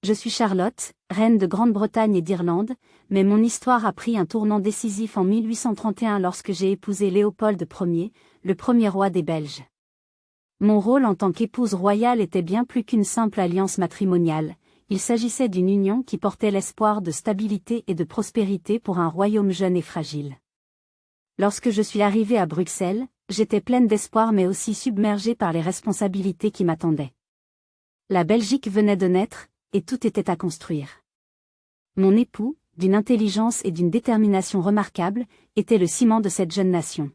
Je suis Charlotte, reine de Grande-Bretagne et d'Irlande, mais mon histoire a pris un tournant décisif en 1831 lorsque j'ai épousé Léopold Ier, le premier roi des Belges. Mon rôle en tant qu'épouse royale était bien plus qu'une simple alliance matrimoniale, il s'agissait d'une union qui portait l'espoir de stabilité et de prospérité pour un royaume jeune et fragile. Lorsque je suis arrivée à Bruxelles, j'étais pleine d'espoir mais aussi submergée par les responsabilités qui m'attendaient. La Belgique venait de naître, et tout était à construire. Mon époux, d'une intelligence et d'une détermination remarquables, était le ciment de cette jeune nation.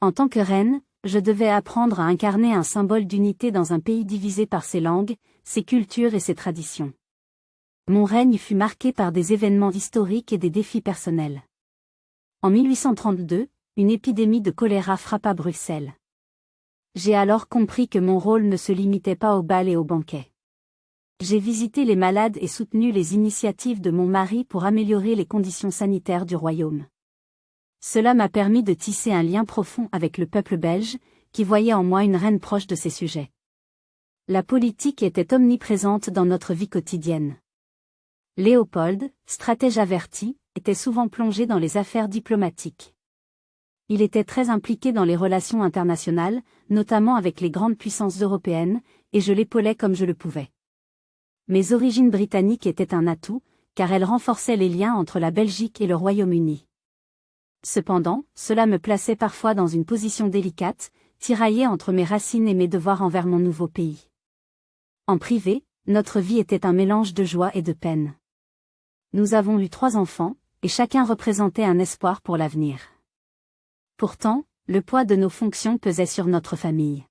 En tant que reine, je devais apprendre à incarner un symbole d'unité dans un pays divisé par ses langues, ses cultures et ses traditions. Mon règne fut marqué par des événements historiques et des défis personnels. En 1832, une épidémie de choléra frappa Bruxelles. J'ai alors compris que mon rôle ne se limitait pas aux bals et aux banquets. J'ai visité les malades et soutenu les initiatives de mon mari pour améliorer les conditions sanitaires du royaume. Cela m'a permis de tisser un lien profond avec le peuple belge, qui voyait en moi une reine proche de ses sujets. La politique était omniprésente dans notre vie quotidienne. Léopold, stratège averti, était souvent plongé dans les affaires diplomatiques. Il était très impliqué dans les relations internationales, notamment avec les grandes puissances européennes, et je l'épaulais comme je le pouvais. Mes origines britanniques étaient un atout, car elles renforçaient les liens entre la Belgique et le Royaume-Uni. Cependant, cela me plaçait parfois dans une position délicate, tiraillée entre mes racines et mes devoirs envers mon nouveau pays. En privé, notre vie était un mélange de joie et de peine. Nous avons eu 3 enfants, et chacun représentait un espoir pour l'avenir. Pourtant, le poids de nos fonctions pesait sur notre famille.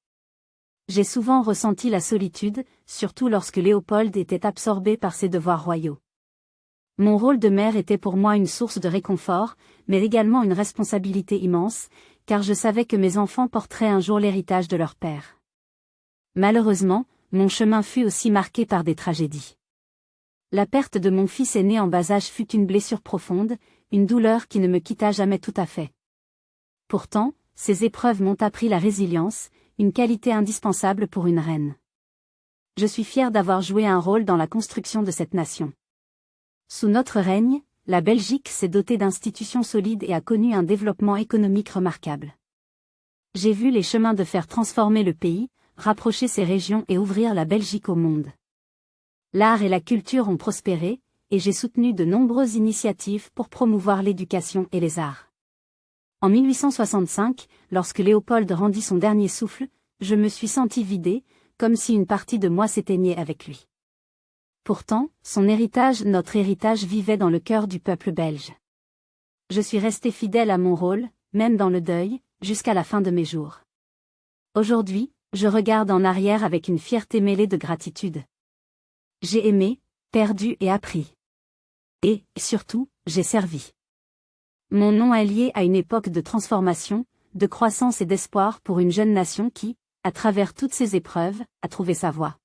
J'ai souvent ressenti la solitude, surtout lorsque Léopold était absorbé par ses devoirs royaux. Mon rôle de mère était pour moi une source de réconfort, mais également une responsabilité immense, car je savais que mes enfants porteraient un jour l'héritage de leur père. Malheureusement, mon chemin fut aussi marqué par des tragédies. La perte de mon fils aîné en bas âge fut une blessure profonde, une douleur qui ne me quitta jamais tout à fait. Pourtant, ces épreuves m'ont appris la résilience, une qualité indispensable pour une reine. Je suis fière d'avoir joué un rôle dans la construction de cette nation. Sous notre règne, la Belgique s'est dotée d'institutions solides et a connu un développement économique remarquable. J'ai vu les chemins de fer transformer le pays, rapprocher ses régions et ouvrir la Belgique au monde. L'art et la culture ont prospéré, et j'ai soutenu de nombreuses initiatives pour promouvoir l'éducation et les arts. En 1865, lorsque Léopold rendit son dernier souffle, je me suis sentie vidée, comme si une partie de moi s'éteignait avec lui. Pourtant, son héritage, notre héritage vivait dans le cœur du peuple belge. Je suis restée fidèle à mon rôle, même dans le deuil, jusqu'à la fin de mes jours. Aujourd'hui, je regarde en arrière avec une fierté mêlée de gratitude. J'ai aimé, perdu et appris. Et, surtout, j'ai servi. Mon nom est lié à une époque de transformation, de croissance et d'espoir pour une jeune nation qui, à travers toutes ces épreuves, a trouvé sa voie.